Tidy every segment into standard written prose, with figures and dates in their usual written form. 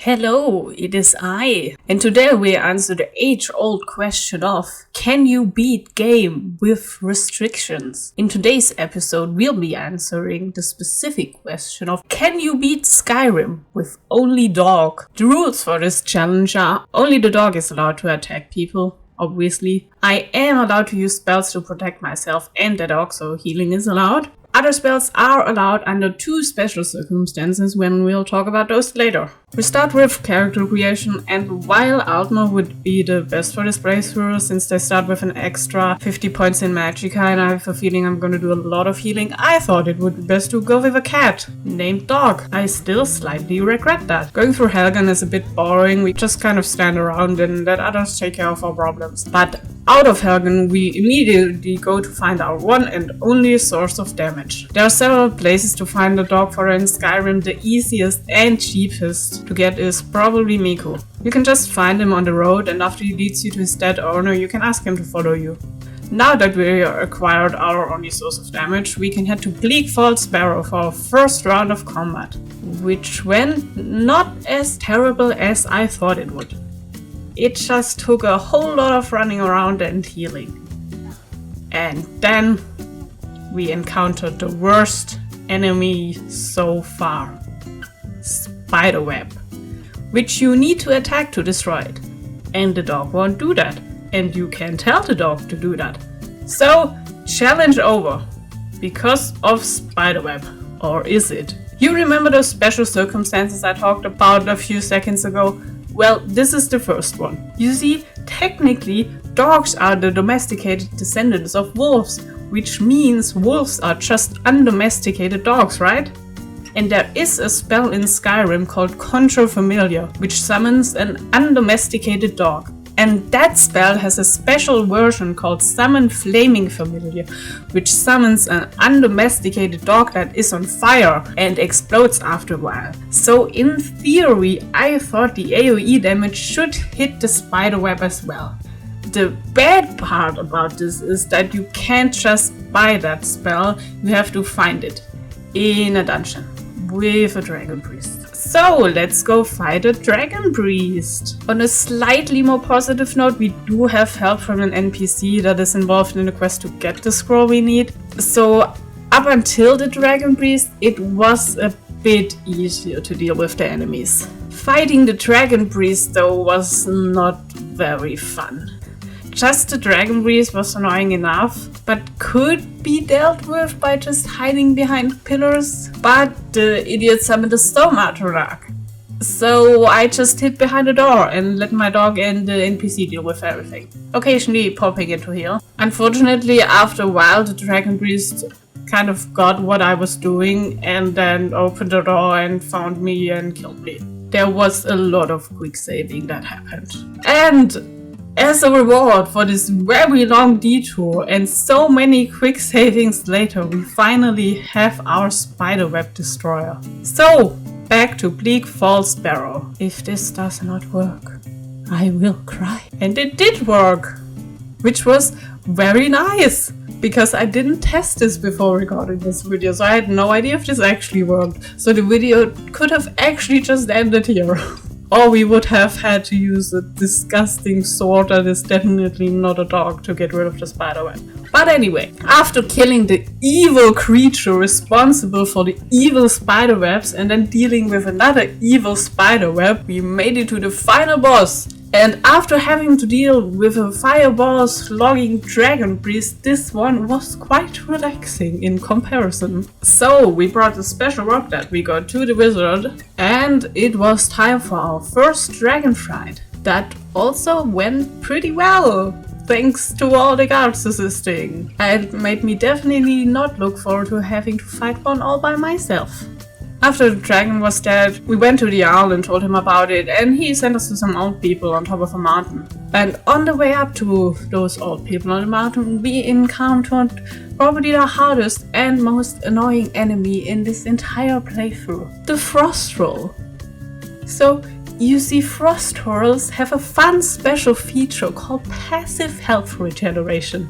Hello, it is I, and today we answer the age-old question of, can you beat game with restrictions? In today's episode we'll be answering the specific question of, can you beat Skyrim with only dog? The rules for this challenge are, only the dog is allowed to attack people, obviously. I am allowed to use spells to protect myself and the dog, so healing is allowed. Other spells are allowed under two special circumstances when we'll talk about those later. We start with character creation, and while Altmer would be the best for this playthrough since they start with an extra 50 points in Magicka and I have a feeling I'm gonna do a lot of healing, I thought it would be best to go with a cat named Dog. I still slightly regret that. Going through Helgen is a bit boring, we just kind of stand around and let others take care of our problems. But out of Helgen, we immediately go to find our one and only source of damage. There are several places to find a dog, for in Skyrim the easiest and cheapest to get is probably Miku. You can just find him on the road, and after he leads you to his dead owner, you can ask him to follow you. Now that we acquired our only source of damage, we can head to Bleak Falls Barrow for our first round of combat, which went not as terrible as I thought it would. It just took a whole lot of running around and healing. And then we encountered the worst enemy so far. Spiderweb, which you need to attack to destroy it. And the dog won't do that. And you can tell the dog to do that. So, challenge over. Because of Spiderweb. Or is it? You remember those special circumstances I talked about a few seconds ago? Well, this is the first one. You see, technically, dogs are the domesticated descendants of wolves, which means wolves are just undomesticated dogs, right? And there is a spell in Skyrim called Conjure Familiar, which summons an undomesticated dog. And that spell has a special version called Summon Flaming Familiar, which summons an undomesticated dog that is on fire and explodes after a while. So in theory, I thought the AoE damage should hit the spiderweb as well. The bad part about this is that you can't just buy that spell, you have to find it in a dungeon with a dragon priest. So let's go fight a dragon priest. On a slightly more positive note, we do have help from an NPC that is involved in the quest to get the scroll we need. So up until the dragon priest, it was a bit easier to deal with the enemies. Fighting the dragon priest though was not very fun. Just the dragon priest was annoying enough, but could be dealt with by just hiding behind pillars. But the idiot summoned a storm Atronach. So I just hid behind a door and let my dog and the NPC deal with everything, occasionally popping in to heal. Unfortunately, after a while, the dragon priest kind of got what I was doing and then opened the door and found me and killed me. There was a lot of quick saving that happened. And as a reward for this very long detour and so many quick savings later, we finally have our spiderweb destroyer. So, back to Bleak Falls Barrow. If this does not work, I will cry. And it did work, which was very nice, because I didn't test this before recording this video, so I had no idea if this actually worked. So the video could have actually just ended here. Or we would have had to use a disgusting sword that is definitely not a dog to get rid of the spiderweb. But anyway, after killing the evil creature responsible for the evil spiderwebs and then dealing with another evil spiderweb, we made it to the final boss. And after having to deal with a fireball slogging dragon priest, this one was quite relaxing in comparison. So we brought the special rock that we got to the wizard, and it was time for our first dragon fight. That also went pretty well, thanks to all the guards assisting. And it made me definitely not look forward to having to fight one all by myself. After the dragon was dead, we went to the Jarl and told him about it, and he sent us to some old people on top of a mountain. And on the way up to those old people on the mountain, we encountered probably the hardest and most annoying enemy in this entire playthrough, the Frost Troll. So, you see, Frost Trolls have a fun special feature called passive health regeneration,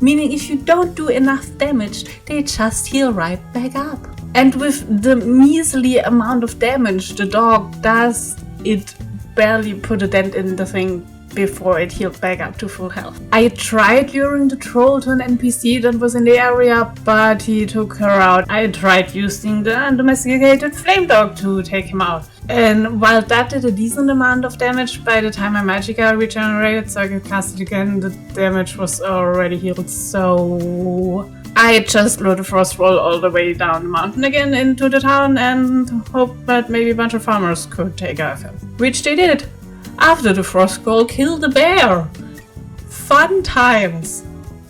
meaning if you don't do enough damage, they just heal right back up. And with the measly amount of damage the dog does, it barely put a dent in the thing before it healed back up to full health. I tried luring the troll to an NPC that was in the area, but he took her out. I tried using the undomesticated flame dog to take him out. And while that did a decent amount of damage, by the time my magicka regenerated so I could cast it again, the damage was already healed, so I just blew the frost roll all the way down the mountain again into the town and hoped that maybe a bunch of farmers could take care of him. Which they did. After the frost scroll killed a bear. Fun times.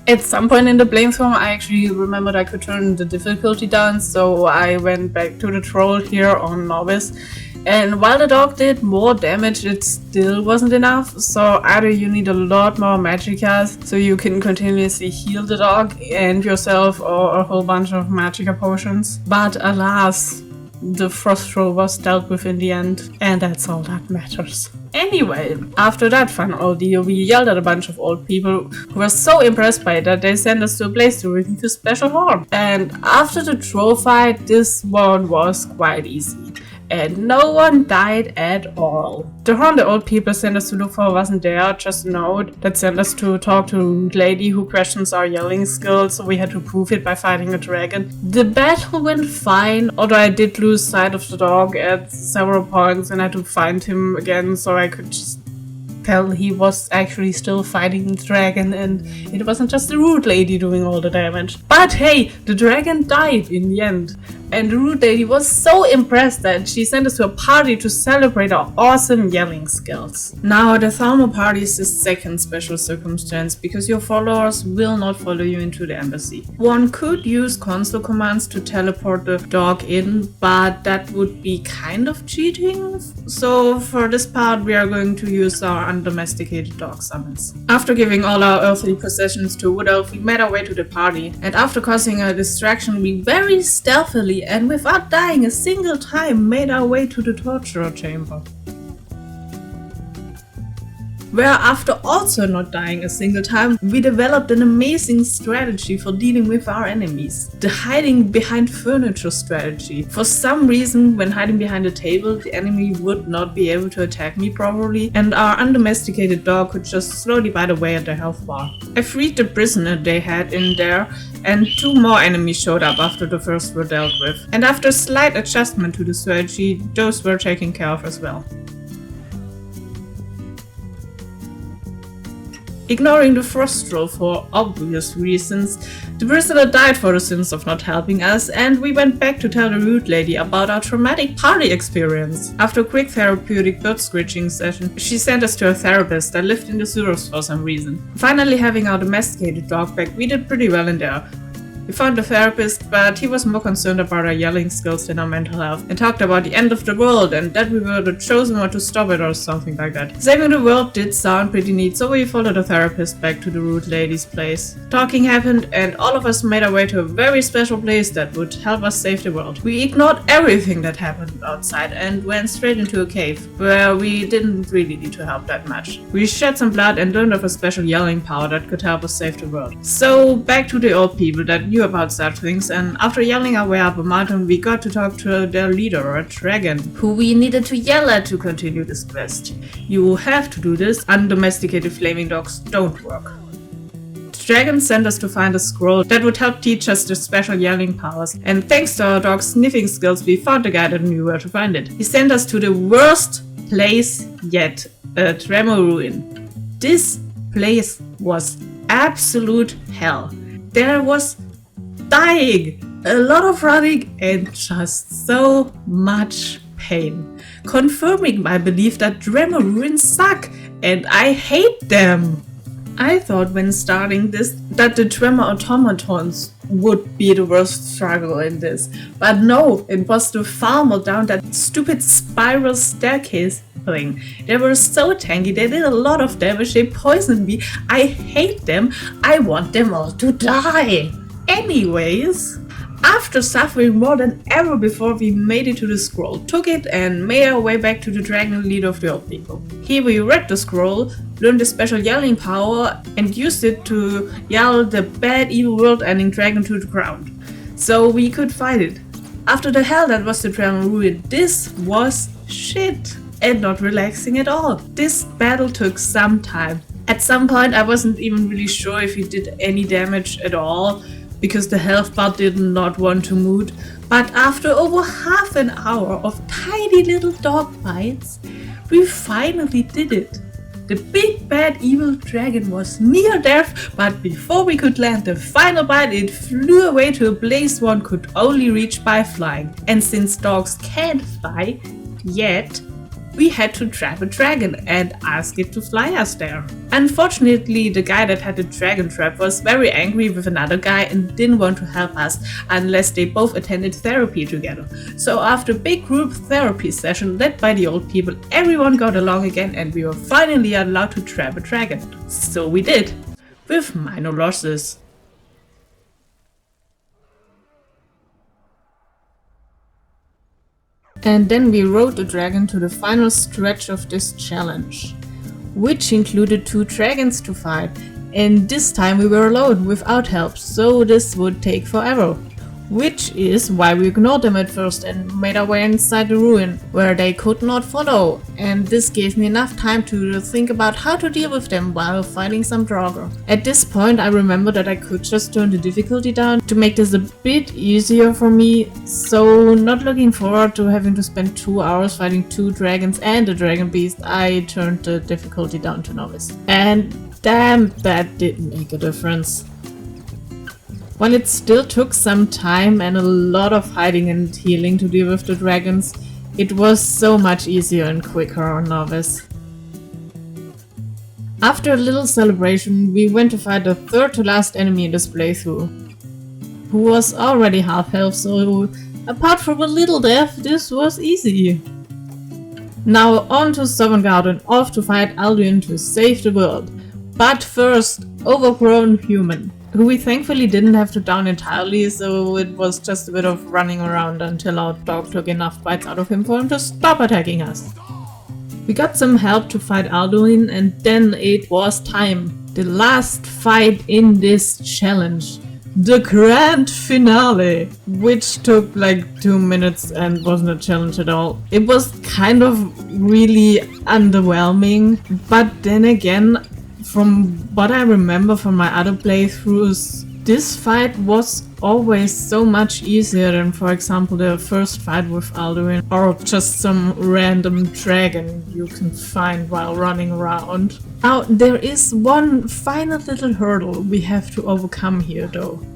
At some point in the blame storm, I actually remembered I could turn the difficulty down, so I went back to the troll here on novice. And while the dog did more damage, it still wasn't enough, so either you need a lot more magickas so you can continuously heal the dog and yourself, or a whole bunch of magicka potions. But alas, the frost troll was dealt with in the end, and that's all that matters. Anyway, after that fun ordeal, we yelled at a bunch of old people who were so impressed by it that they sent us to a place to retrieve a special horn. And after the troll fight, this one was quite easy. And no one died at all. The horn the old people sent us to look for wasn't there, just a note that sent us to talk to a rude lady who questions our yelling skills, so we had to prove it by fighting a dragon. The battle went fine, although I did lose sight of the dog at several points and I had to find him again so I could just tell he was actually still fighting the dragon and it wasn't just the rude lady doing all the damage. But hey, the dragon died in the end. And the rude lady was so impressed that she sent us to a party to celebrate our awesome yelling skills. Now, the Thalmo party is the second special circumstance because your followers will not follow you into the embassy. One could use console commands to teleport the dog in, but that would be kind of cheating. So for this part, we are going to use our undomesticated dog summons. After giving all our earthly possessions to a wood elf, we made our way to the party, and after causing a distraction, we very stealthily and without dying a single time made our way to the torturer chamber. Where after also not dying a single time, we developed an amazing strategy for dealing with our enemies. The hiding behind furniture strategy. For some reason, when hiding behind a table, the enemy would not be able to attack me properly, and our undomesticated dog could just slowly bite away at the health bar. I freed the prisoner they had in there, and 2 more enemies showed up after the first were dealt with. And after a slight adjustment to the strategy, those were taken care of as well. Ignoring the frost troll for obvious reasons, the prisoner died for the sins of not helping us, and we went back to tell the rude lady about our traumatic party experience. After a quick therapeutic bird screeching session, she sent us to a therapist that lived in the sewers for some reason. Finally having our domesticated dog back, we did pretty well in there. We found a therapist, but he was more concerned about our yelling skills than our mental health, and talked about the end of the world and that we were the chosen one to stop it or something like that. Saving the world did sound pretty neat, so we followed the therapist back to the rude lady's place. Talking happened, and all of us made our way to a very special place that would help us save the world. We ignored everything that happened outside and went straight into a cave, where we didn't really need to help that much. We shed some blood and learned of a special yelling power that could help us save the world. So back to the old people that knew about such things, and after yelling our way up a mountain, we got to talk to their leader, a dragon, who we needed to yell at to continue this quest. You have to do this, undomesticated flaming dogs don't work. The dragon sent us to find a scroll that would help teach us the special yelling powers, and thanks to our dog's sniffing skills, we found a guy that knew where to find it. He sent us to the worst place yet, a Tremor ruin. This place was absolute hell. There was dying, a lot of running, and just so much pain, confirming my belief that Tremor ruins suck, and I hate them. I thought when starting this that the Tremor automatons would be the worst struggle in this, but no, it was the farmer down that stupid spiral staircase thing. They were so tanky, they did a lot of damage, they poisoned me, I hate them, I want them all to die. Anyways, after suffering more than ever before, we made it to the scroll, took it, and made our way back to the dragon leader of the old people. Here we read the scroll, learned the special yelling power, and used it to yell the bad evil world-ending dragon to the ground, so we could fight it. After the hell that was the Tremor ruin, this was shit. and not relaxing at all. This battle took some time. At some point I wasn't even really sure if he did any damage at all, because the health bar did not want to move. But after over half an hour of tiny little dog fights, we finally did it. The big bad evil dragon was near death, but before we could land the final bite, it flew away to a place one could only reach by flying. And since dogs can't fly yet, we had to trap a dragon and ask it to fly us there. Unfortunately, the guy that had the dragon trap was very angry with another guy and didn't want to help us unless they both attended therapy together. So after a big group therapy session led by the old people, everyone got along again and we were finally allowed to trap a dragon. So we did, with minor losses. And then we rode the dragon to the final stretch of this challenge, which included 2 dragons to fight, and this time we were alone without help, so this would take forever. Which is why we ignored them at first and made our way inside the ruin, where they could not follow, and this gave me enough time to think about how to deal with them while fighting some Draugr. At this point I remember that I could just turn the difficulty down to make this a bit easier for me, so not looking forward to having to spend 2 hours fighting 2 dragons and a dragon beast, I turned the difficulty down to novice. And damn, that did make a difference. While it still took some time and a lot of hiding and healing to deal with the dragons, it was so much easier and quicker on novice. After a little celebration, we went to fight the third to last enemy in this playthrough, who was already half health, so apart from a little death, this was easy. Now on to Sovngarde and off to fight Alduin to save the world. But first, overgrown human, who we thankfully didn't have to down entirely, so it was just a bit of running around until our dog took enough bites out of him for him to stop attacking us. We got some help to fight Alduin, and then it was time. The last fight in this challenge. The grand finale, which took like 2 minutes and wasn't a challenge at all. It was kind of really underwhelming, but then again, from what I remember from my other playthroughs, this fight was always so much easier than, for example, the first fight with Alduin, or just some random dragon you can find while running around. Now, there is one final little hurdle we have to overcome here though.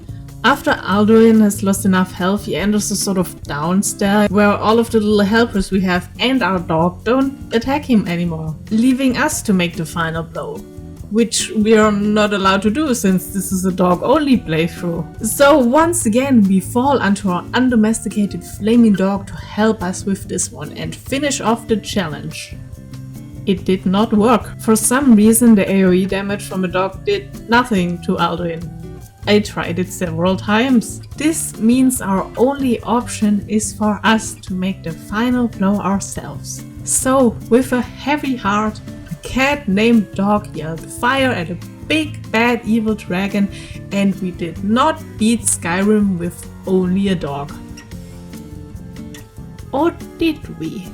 After Alduin has lost enough health, he enters a sort of downstairs where all of the little helpers we have and our dog don't attack him anymore, leaving us to make the final blow. Which we are not allowed to do since this is a dog-only playthrough. So once again we fall onto our undomesticated flaming dog to help us with this one and finish off the challenge. It did not work. For some reason the AoE damage from the dog did nothing to Alduin. I tried it several times. This means our only option is for us to make the final blow ourselves. So with a heavy heart, cat named Dog yelled fire at a big bad evil dragon, and we did not beat Skyrim with only a dog. Or did we?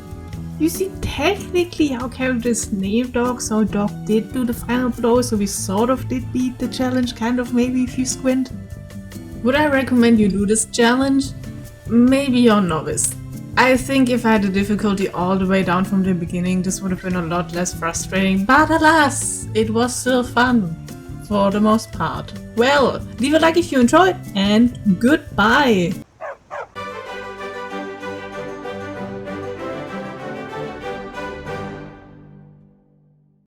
You see, technically our character is named Dog, so Dog did do the final blow, so we sort of did beat the challenge, kind of, maybe if you squint. Would I recommend you do this challenge? Maybe you're novice. I think if I had the difficulty all the way down from the beginning, this would have been a lot less frustrating, but alas, it was still fun, for the most part. Well, leave a like if you enjoyed, and goodbye!